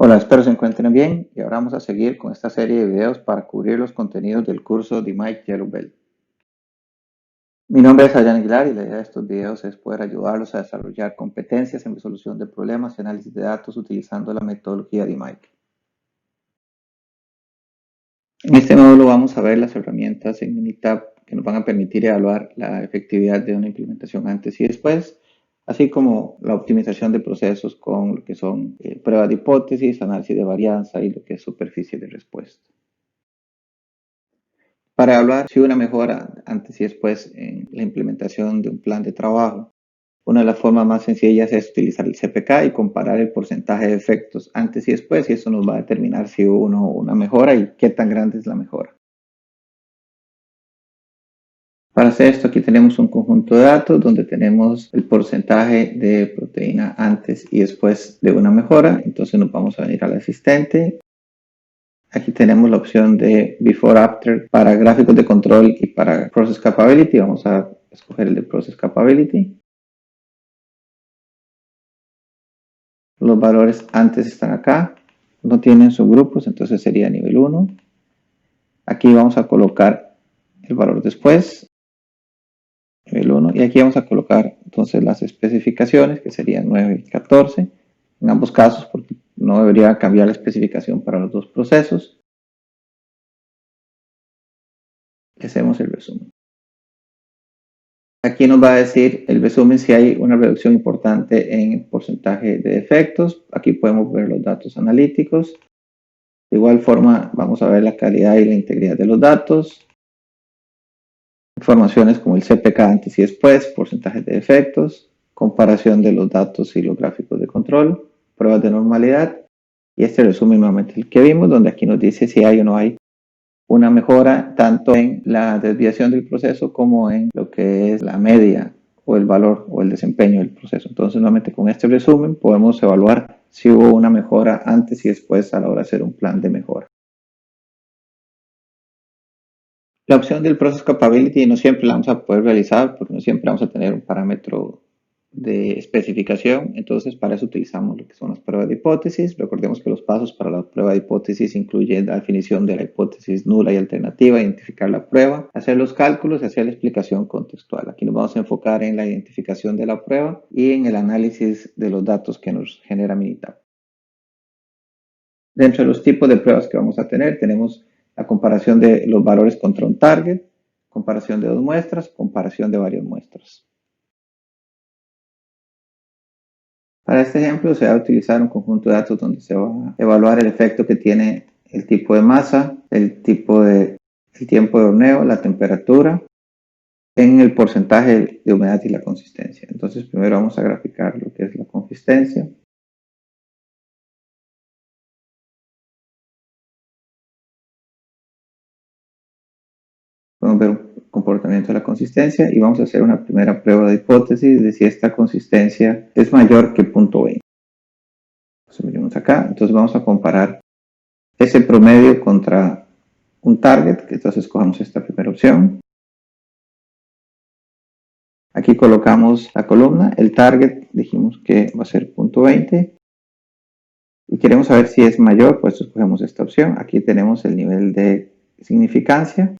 Hola, espero se encuentren bien y ahora vamos a seguir con esta serie de videos para cubrir los contenidos del curso de Mike Yellow Belt. Mi nombre es Adrián Aguilar y la idea de estos videos es poder ayudarlos a desarrollar competencias en resolución de problemas y análisis de datos utilizando la metodología de Mike. En este módulo vamos a ver las herramientas en Minitab que nos van a permitir evaluar la efectividad de una implementación antes y después, así como la optimización de procesos con lo que son pruebas de hipótesis, análisis de varianza y lo que es superficie de respuesta. Para evaluar si hubo una mejora antes y después en la implementación de un plan de trabajo, una de las formas más sencillas es utilizar el CPK y comparar el porcentaje de efectos antes y después, y eso nos va a determinar si hubo una mejora y qué tan grande es la mejora. Para hacer esto, aquí tenemos un conjunto de datos donde tenemos el porcentaje de proteína antes y después de una mejora. Entonces nos vamos a venir al asistente. Aquí tenemos la opción de Before After para gráficos de control y para Process Capability. Vamos a escoger el de Process Capability. Los valores antes están acá. No tienen subgrupos, entonces sería nivel 1. Aquí vamos a colocar el valor después, nivel 1. Y aquí vamos a colocar entonces las especificaciones, que serían 9 y 14. En ambos casos, porque no debería cambiar la especificación para los dos procesos. Y hacemos el resumen. Aquí nos va a decir el resumen si hay una reducción importante en el porcentaje de defectos. Aquí podemos ver los datos analíticos. De igual forma, vamos a ver la calidad y la integridad de los datos. Informaciones como el CPK antes y después, porcentajes de defectos, comparación de los datos y los gráficos de control, pruebas de normalidad. Y este resumen nuevamente el que vimos, donde aquí nos dice si hay o no hay una mejora tanto en la desviación del proceso como en lo que es la media o el valor o el desempeño del proceso. Entonces, nuevamente con este resumen podemos evaluar si hubo una mejora antes y después a la hora de hacer un plan de mejora. La opción del Process Capability no siempre la vamos a poder realizar porque no siempre vamos a tener un parámetro de especificación, entonces para eso utilizamos lo que son las pruebas de hipótesis. Recordemos que los pasos para la prueba de hipótesis incluyen la definición de la hipótesis nula y alternativa, identificar la prueba, hacer los cálculos y hacer la explicación contextual. Aquí nos vamos a enfocar en la identificación de la prueba y en el análisis de los datos que nos genera Minitab. Dentro de los tipos de pruebas que vamos a tener, tenemos la comparación de los valores contra un target, comparación de dos muestras, comparación de varias muestras. Para este ejemplo se va a utilizar un conjunto de datos donde se va a evaluar el efecto que tiene el tipo de masa, el tiempo de horneo, la temperatura, en el porcentaje de humedad y la consistencia. Entonces primero vamos a graficar lo que es la consistencia. Podemos ver un comportamiento de la consistencia y vamos a hacer una primera prueba de hipótesis de si esta consistencia es mayor que 0.20. Venimos acá, entonces vamos a comparar ese promedio contra un target, que entonces escogemos esta primera opción. Aquí colocamos la columna, el target dijimos que va a ser 0.20 y queremos saber si es mayor, pues escogemos esta opción. Aquí tenemos el nivel de significancia,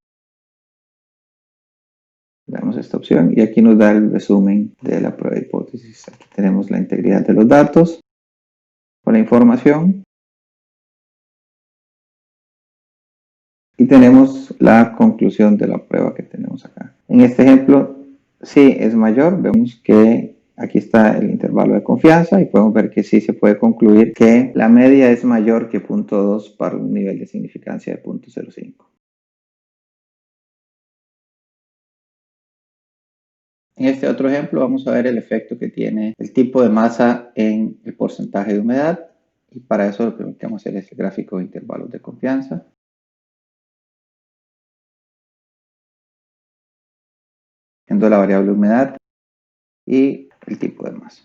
le damos esta opción y aquí nos da el resumen de la prueba de hipótesis. Aquí tenemos la integridad de los datos con la información y tenemos la conclusión de la prueba que tenemos acá. En este ejemplo, si es mayor, vemos que aquí está el intervalo de confianza y podemos ver que sí se puede concluir que la media es mayor que 0.2 para un nivel de significancia de 0.05. En este otro ejemplo vamos a ver el efecto que tiene el tipo de masa en el porcentaje de humedad y para eso lo primero que vamos a hacer es el gráfico de intervalos de confianza. Viendo la variable humedad y el tipo de masa.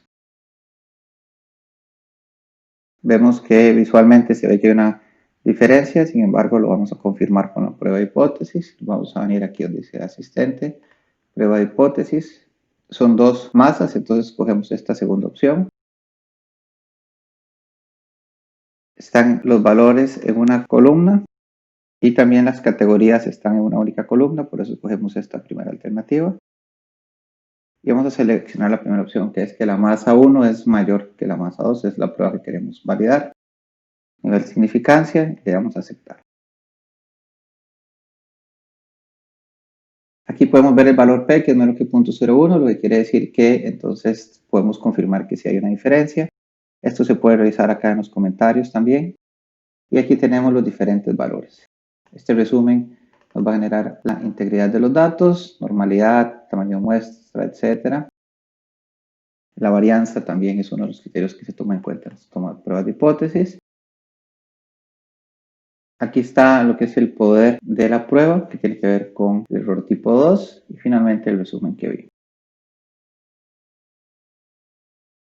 Vemos que visualmente se ve que hay una diferencia, sin embargo lo vamos a confirmar con la prueba de hipótesis. Vamos a venir aquí donde dice asistente, prueba de hipótesis. Son dos masas, entonces escogemos esta segunda opción. están los valores en una columna y también las categorías están en una única columna, por eso escogemos esta primera alternativa. Y vamos a seleccionar la primera opción, que es que la masa 1 es mayor que la masa 2, es la prueba que queremos validar. Nivel de significancia, le damos a aceptar. Aquí podemos ver el valor P, que es menor que 0.01, lo que quiere decir que entonces podemos confirmar que sí hay una diferencia. Esto se puede revisar acá en los comentarios también. Y aquí tenemos los diferentes valores. Este resumen nos va a generar la integridad de los datos, normalidad, tamaño de muestra, etc. La varianza también es uno de los criterios que se toma en cuenta. Se toma pruebas de hipótesis. Aquí está lo que es el poder de la prueba, que tiene que ver con el error tipo 2 y finalmente el resumen que vi.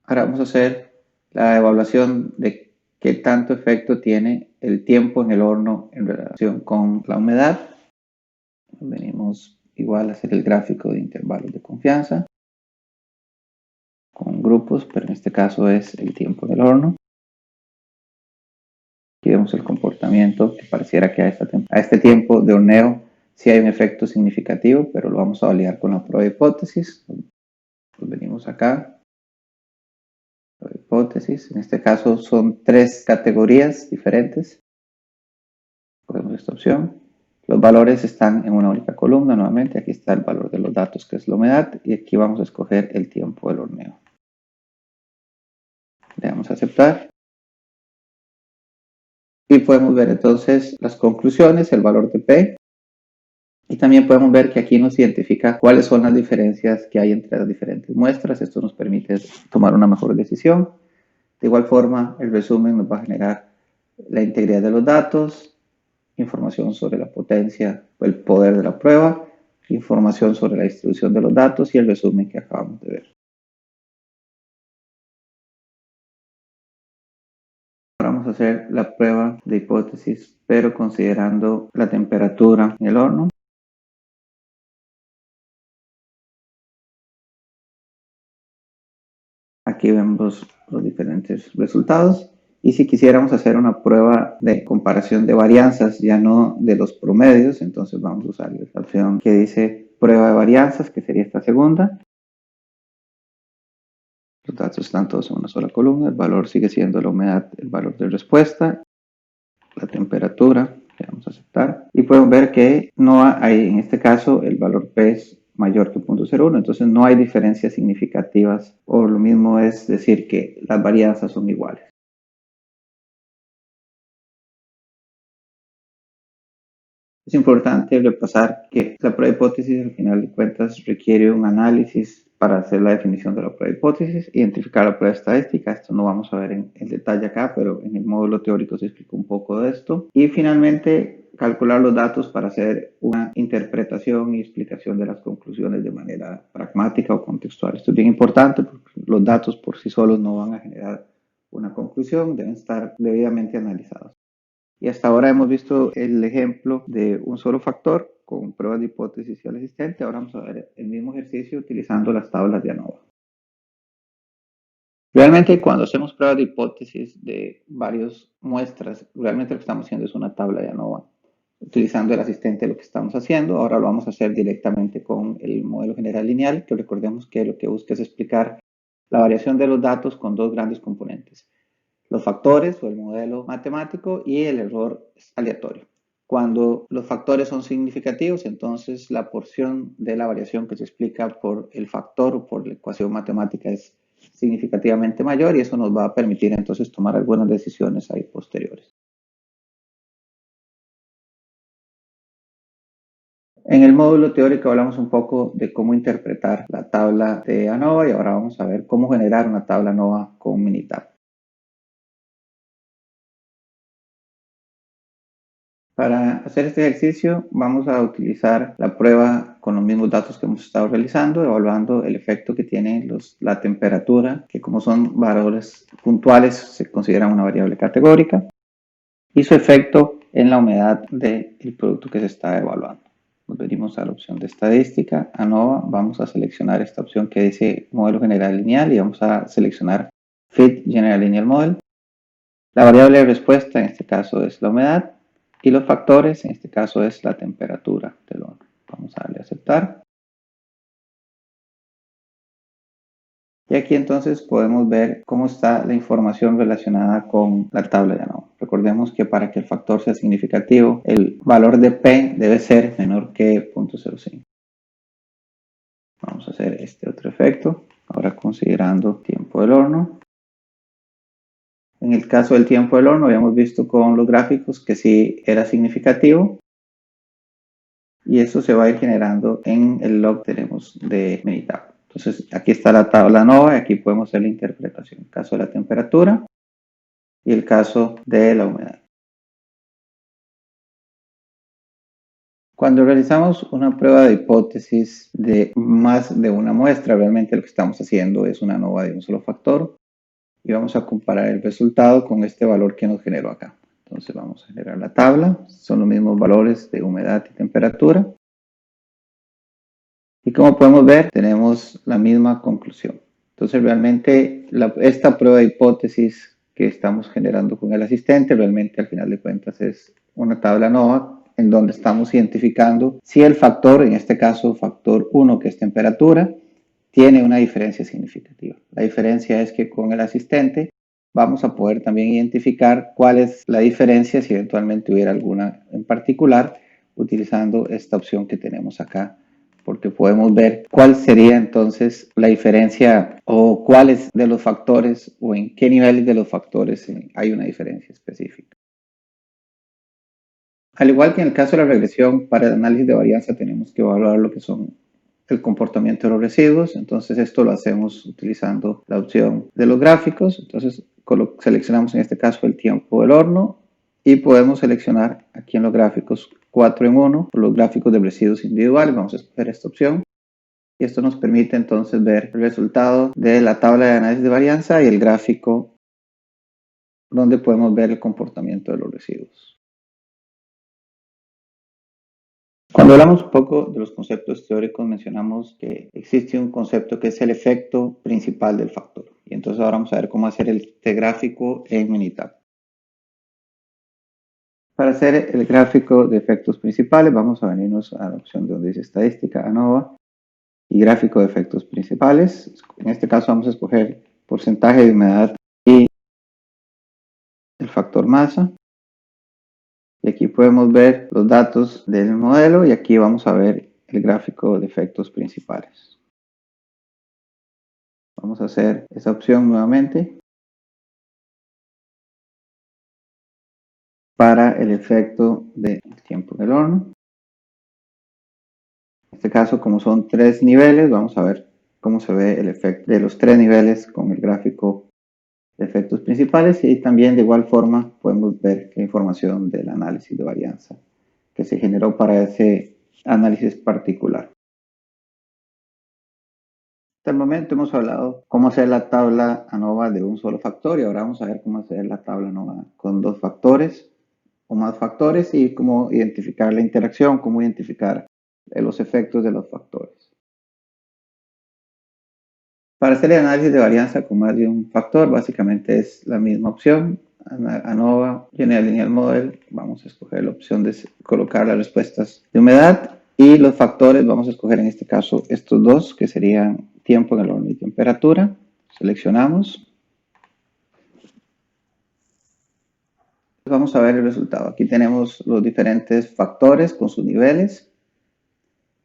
Ahora vamos a hacer la evaluación de qué tanto efecto tiene el tiempo en el horno en relación con la humedad. Venimos igual a hacer el gráfico de intervalos de confianza con grupos, pero en este caso es el tiempo en el horno. Aquí vemos el comportamiento que pareciera que a este tiempo de horneo sí hay un efecto significativo, pero lo vamos a validar con la prueba de hipótesis. Pues venimos acá, prueba de hipótesis. En este caso son 3 categorías diferentes. Cogemos esta opción. Los valores están en una única columna nuevamente. Aquí está el valor de los datos, que es la humedad, y aquí vamos a escoger el tiempo del horneo. Le damos a aceptar. Y podemos ver entonces las conclusiones, el valor de P. Y también podemos ver que aquí nos identifica cuáles son las diferencias que hay entre las diferentes muestras. Esto nos permite tomar una mejor decisión. De igual forma, el resumen nos va a generar la integridad de los datos, información sobre la potencia o el poder de la prueba, información sobre la distribución de los datos y el resumen que acabamos de ver. Ahora vamos a hacer la prueba de hipótesis, pero considerando la temperatura en el horno. Aquí vemos los diferentes resultados. Y si quisiéramos hacer una prueba de comparación de varianzas, ya no de los promedios, entonces vamos a usar esta opción que dice prueba de varianzas, que sería esta segunda. Los datos están todos en una sola columna, el valor sigue siendo la humedad, el valor de respuesta, la temperatura, le vamos a aceptar. Y podemos ver que no hay, en este caso, el valor P es mayor que 0.01, entonces no hay diferencias significativas, o lo mismo es decir que las varianzas son iguales. Es importante repasar que la prueba de hipótesis al final de cuentas requiere un análisis para hacer la definición de la prueba de hipótesis, identificar la prueba estadística, esto no vamos a ver en detalle acá, pero en el módulo teórico se explica un poco de esto, y finalmente calcular los datos para hacer una interpretación y explicación de las conclusiones de manera pragmática o contextual. Esto es bien importante porque los datos por sí solos no van a generar una conclusión, deben estar debidamente analizados. Y hasta ahora hemos visto el ejemplo de un solo factor con pruebas de hipótesis y al asistente. Ahora vamos a ver el mismo ejercicio utilizando las tablas de ANOVA. Realmente cuando hacemos pruebas de hipótesis de varias muestras, realmente lo que estamos haciendo es una tabla de ANOVA. Utilizando el asistente lo que estamos haciendo, ahora lo vamos a hacer directamente con el modelo general lineal, que recordemos que lo que busca es explicar la variación de los datos con dos grandes componentes: los factores o el modelo matemático y el error aleatorio. Cuando los factores son significativos, entonces la porción de la variación que se explica por el factor o por la ecuación matemática es significativamente mayor y eso nos va a permitir entonces tomar algunas decisiones ahí posteriores. En el módulo teórico hablamos un poco de cómo interpretar la tabla de ANOVA y ahora vamos a ver cómo generar una tabla ANOVA con Minitab. Para hacer este ejercicio vamos a utilizar la prueba con los mismos datos que hemos estado realizando, evaluando el efecto que tiene la temperatura, que como son valores puntuales se considera una variable categórica, y su efecto en la humedad del producto que se está evaluando. Nos venimos a la opción de estadística, ANOVA, vamos a seleccionar esta opción que dice modelo general lineal y vamos a seleccionar Fit General Linear Model. La variable de respuesta en este caso es la humedad y los factores en este caso es la temperatura del horno. Vamos a darle a aceptar. Y aquí entonces podemos ver cómo está la información relacionada con la tabla de ANOVA. Recordemos que para que el factor sea significativo, el valor de P debe ser menor que 0.05. Vamos a hacer este otro efecto, ahora considerando tiempo del horno. En el caso del tiempo del horno habíamos visto con los gráficos que sí era significativo. Y eso se va a ir generando en el log que tenemos de Minitab. Entonces aquí está la tabla ANOVA y aquí podemos hacer la interpretación. El caso de la temperatura y el caso de la humedad. Cuando realizamos una prueba de hipótesis de más de una muestra, realmente lo que estamos haciendo es una ANOVA de un solo factor y vamos a comparar el resultado con este valor que nos generó acá. Entonces vamos a generar la tabla, son los mismos valores de humedad y temperatura. Y como podemos ver, tenemos la misma conclusión. Entonces realmente esta prueba de hipótesis que estamos generando con el asistente, realmente al final de cuentas es una tabla ANOVA en donde estamos identificando si el factor, en este caso factor 1 que es temperatura, tiene una diferencia significativa. La diferencia es que con el asistente vamos a poder también identificar cuál es la diferencia si eventualmente hubiera alguna en particular utilizando esta opción que tenemos acá, porque podemos ver cuál sería entonces la diferencia o cuáles de los factores o en qué niveles de los factores hay una diferencia específica. Al igual que en el caso de la regresión, para el análisis de varianza tenemos que evaluar lo que son el comportamiento de los residuos. Entonces esto lo hacemos utilizando la opción de los gráficos. Entonces seleccionamos en este caso el tiempo del horno y podemos seleccionar aquí en los gráficos 4 en 1 por los gráficos de residuos individuales. Vamos a escoger esta opción y esto nos permite entonces ver el resultado de la tabla de análisis de varianza y el gráfico donde podemos ver el comportamiento de los residuos. Cuando hablamos un poco de los conceptos teóricos, mencionamos que existe un concepto que es el efecto principal del factor. Y entonces ahora vamos a ver cómo hacer este gráfico en Minitab. Para hacer el gráfico de efectos principales, vamos a venirnos a la opción donde dice estadística, ANOVA, y gráfico de efectos principales. En este caso vamos a escoger porcentaje de humedad y el factor masa. Y aquí podemos ver los datos del modelo y aquí vamos a ver el gráfico de efectos principales. Vamos a hacer esa opción nuevamente para el efecto del tiempo del horno. En este caso, como son 3 niveles, vamos a ver cómo se ve el efecto de los 3 niveles con el gráfico de efectos principales y también de igual forma podemos ver la información del análisis de varianza que se generó para ese análisis particular. Hasta el momento hemos hablado cómo hacer la tabla ANOVA de un solo factor y ahora vamos a ver cómo hacer la tabla ANOVA con 2 factores o más factores y cómo identificar la interacción, cómo identificar los efectos de los factores. Para hacer el análisis de varianza con más de un factor, básicamente es la misma opción. ANOVA, General Linear Model, vamos a escoger la opción de colocar las respuestas de humedad y los factores, vamos a escoger en este caso estos dos, que serían tiempo en el horno y temperatura. Seleccionamos. Vamos a ver el resultado. Aquí tenemos los diferentes factores con sus niveles.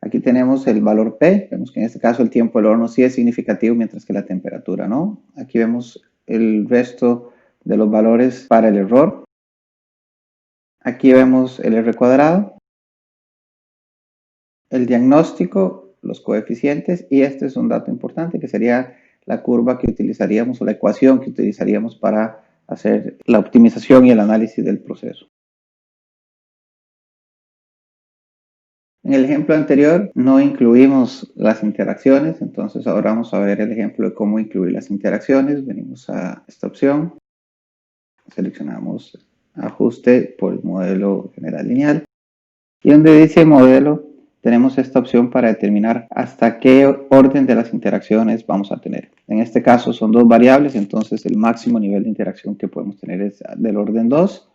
Aquí tenemos el valor P, vemos que en este caso el tiempo del horno sí es significativo, mientras que la temperatura no. Aquí vemos el resto de los valores para el error. Aquí vemos el R cuadrado, el diagnóstico, los coeficientes, y este es un dato importante que sería la curva que utilizaríamos o la ecuación que utilizaríamos para hacer la optimización y el análisis del proceso. En el ejemplo anterior no incluimos las interacciones, entonces ahora vamos a ver el ejemplo de cómo incluir las interacciones. Venimos a esta opción, seleccionamos ajuste por el modelo general lineal y donde dice modelo tenemos esta opción para determinar hasta qué orden de las interacciones vamos a tener. En este caso son dos variables, entonces el máximo nivel de interacción que podemos tener es del orden 2.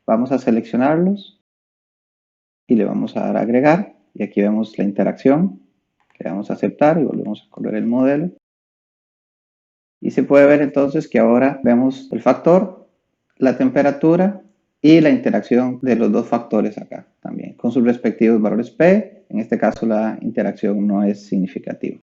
Vamos a seleccionarlos y le vamos a dar a agregar. Y aquí vemos la interacción. Le damos a aceptar y volvemos a correr el modelo. Y se puede ver entonces que ahora vemos el factor, la temperatura y la interacción de los dos factores acá también, con sus respectivos valores P. En este caso la interacción no es significativa.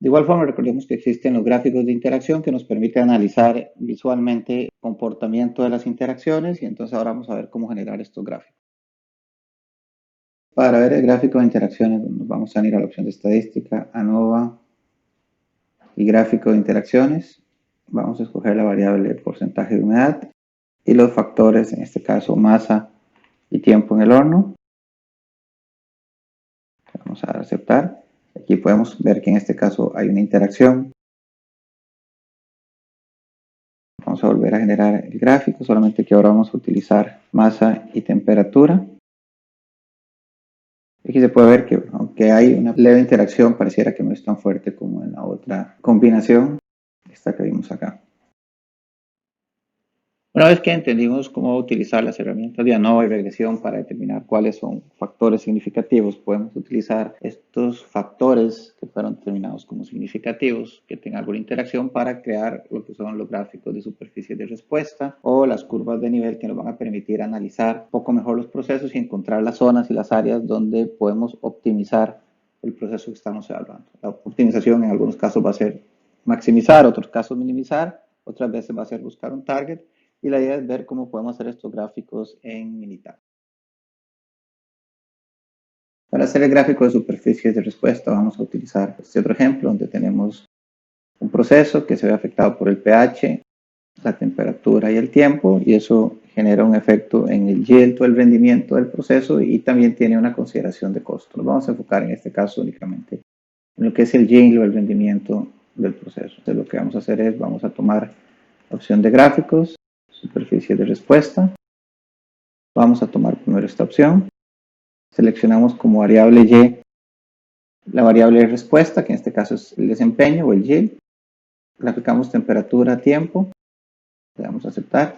De igual forma, recordemos que existen los gráficos de interacción que nos permiten analizar visualmente el comportamiento de las interacciones y entonces ahora vamos a ver cómo generar estos gráficos. Para ver el gráfico de interacciones, nos vamos a ir a la opción de estadística, ANOVA y gráfico de interacciones. Vamos a escoger la variable porcentaje de humedad y los factores, en este caso masa y tiempo en el horno. Vamos a dar a aceptar. Aquí podemos ver que en este caso hay una interacción. Vamos a volver a generar el gráfico, solamente que ahora vamos a utilizar masa y temperatura. Aquí se puede ver que aunque hay una leve interacción, pareciera que no es tan fuerte como en la otra combinación, esta que vimos acá. Una vez que entendimos cómo utilizar las herramientas de ANOVA y regresión para determinar cuáles son factores significativos, podemos utilizar estos factores que fueron determinados como significativos, que tengan alguna interacción para crear lo que son los gráficos de superficie de respuesta o las curvas de nivel que nos van a permitir analizar un poco mejor los procesos y encontrar las zonas y las áreas donde podemos optimizar el proceso que estamos evaluando. La optimización en algunos casos va a ser maximizar, otros casos minimizar, otras veces va a ser buscar un target. Y la idea es ver cómo podemos hacer estos gráficos en Minitab. Para hacer el gráfico de superficies de respuesta vamos a utilizar este otro ejemplo donde tenemos un proceso que se ve afectado por el pH, la temperatura y el tiempo y eso genera un efecto en el yield o el rendimiento del proceso y también tiene una consideración de costo. Nos vamos a enfocar en este caso únicamente en lo que es el yield o el rendimiento del proceso. Entonces lo que vamos a hacer es vamos a tomar la opción de gráficos, superficie de respuesta. Vamos a tomar primero esta opción. Seleccionamos como variable Y la variable de respuesta, que en este caso es el desempeño o el yield. Graficamos temperatura, tiempo. Le damos a aceptar.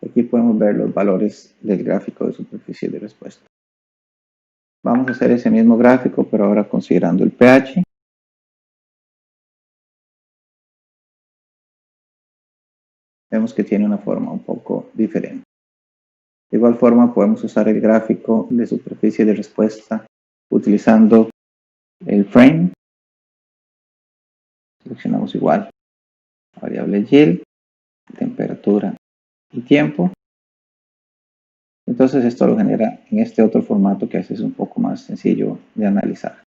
Aquí podemos ver los valores del gráfico de superficie de respuesta. Vamos a hacer ese mismo gráfico, pero ahora considerando el pH. Vemos que tiene una forma un poco diferente. De igual forma podemos usar el gráfico de superficie de respuesta utilizando el frame. Seleccionamos igual variable yield, temperatura y tiempo. Entonces esto lo genera en este otro formato que a veces es un poco más sencillo de analizar.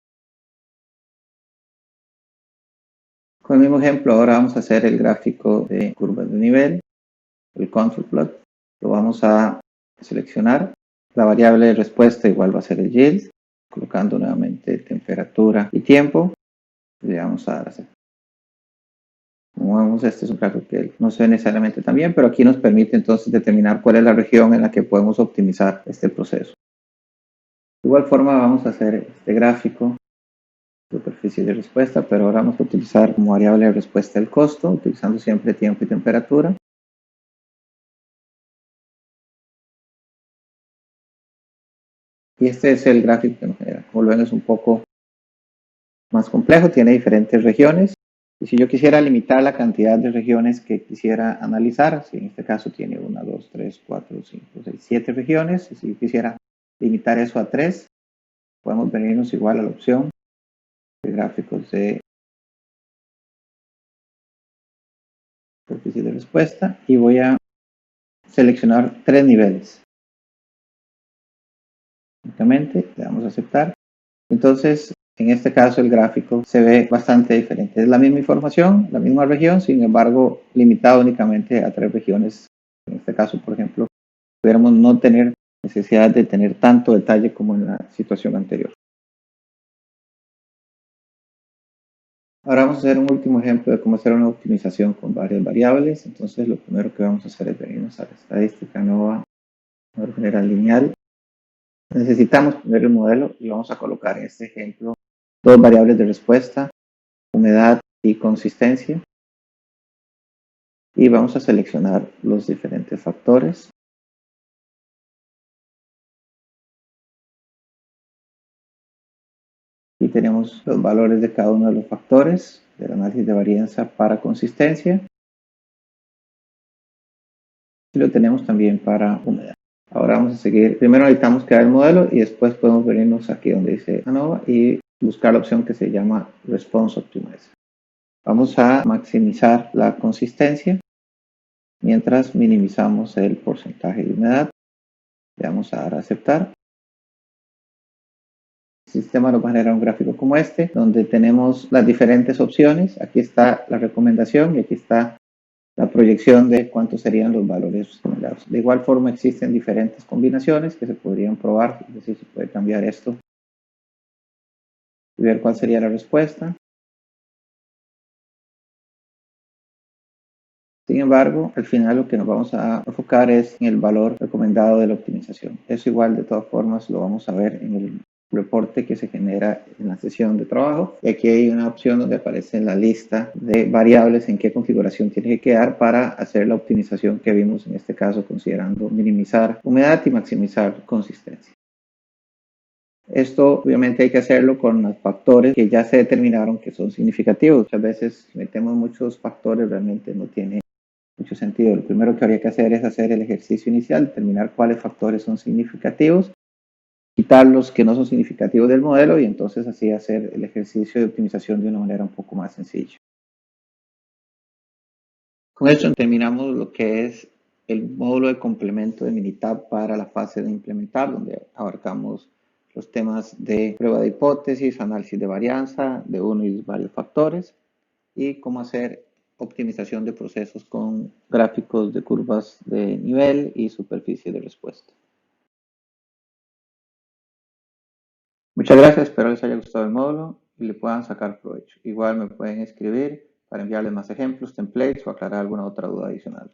Con el mismo ejemplo ahora vamos a hacer el gráfico de curvas de nivel, el control plot. Lo vamos a seleccionar. La variable de respuesta igual va a ser el yield, colocando nuevamente temperatura y tiempo. Le vamos a dar a aceptar. Como vemos, este es un gráfico que no se ve necesariamente tan bien, pero aquí nos permite entonces determinar cuál es la región en la que podemos optimizar este proceso. De igual forma vamos a hacer este gráfico, superficie de respuesta, pero ahora vamos a utilizar como variable de respuesta el costo, utilizando siempre tiempo y temperatura. Y este es el gráfico que nos genera. Como lo ven, es un poco más complejo, tiene diferentes regiones. Y si yo quisiera limitar la cantidad de regiones que quisiera analizar, si en este caso tiene 1, 2, 3, 4, 5, 6, 7 regiones, y si yo quisiera limitar eso a 3, podemos venirnos igual a la opción de gráficos de superficie de respuesta y voy a seleccionar 3 niveles. Únicamente le damos a aceptar. Entonces, en este caso el gráfico se ve bastante diferente. Es la misma información, la misma región, sin embargo, limitado únicamente a 3 regiones. En este caso, por ejemplo, pudiéramos no tener necesidad de tener tanto detalle como en la situación anterior. Ahora vamos a hacer un último ejemplo de cómo hacer una optimización con varias variables. Entonces, lo primero que vamos a hacer es venirnos a la estadística nueva de manera lineal. Necesitamos poner el modelo y vamos a colocar en este ejemplo dos variables de respuesta, humedad y consistencia. Y vamos a seleccionar los diferentes factores. Y tenemos los valores de cada uno de los factores del análisis de varianza para consistencia. Y lo tenemos también para humedad. Ahora vamos a seguir. Primero necesitamos crear el modelo y después podemos venirnos aquí donde dice ANOVA y buscar la opción que se llama Response Optimizer. Vamos a maximizar la consistencia mientras minimizamos el porcentaje de humedad. Le vamos a dar a aceptar. El sistema nos va a generar un gráfico como este, donde tenemos las diferentes opciones. Aquí está la recomendación y aquí está la proyección de cuántos serían los valores recomendados. De igual forma existen diferentes combinaciones que se podrían probar, es decir, se puede cambiar esto y ver cuál sería la respuesta. Sin embargo, al final lo que nos vamos a enfocar es en el valor recomendado de la optimización. Eso igual de todas formas lo vamos a ver en el reporte que se genera en la sesión de trabajo. Y aquí hay una opción donde aparece la lista de variables en qué configuración tiene que quedar para hacer la optimización que vimos en este caso, considerando minimizar humedad y maximizar consistencia. Esto obviamente hay que hacerlo con los factores que ya se determinaron que son significativos. Muchas veces si metemos muchos factores realmente no tiene mucho sentido. Lo primero que habría que hacer es hacer el ejercicio inicial, determinar cuáles factores son significativos, quitar los que no son significativos del modelo y entonces así hacer el ejercicio de optimización de una manera un poco más sencilla. Con esto terminamos lo que es el módulo de complemento de Minitab para la fase de implementar, donde abarcamos los temas de prueba de hipótesis, análisis de varianza de uno y varios factores y cómo hacer optimización de procesos con gráficos de curvas de nivel y superficie de respuesta. Muchas gracias, espero les haya gustado el módulo y le puedan sacar provecho. Igual me pueden escribir para enviarles más ejemplos, templates o aclarar alguna otra duda adicional.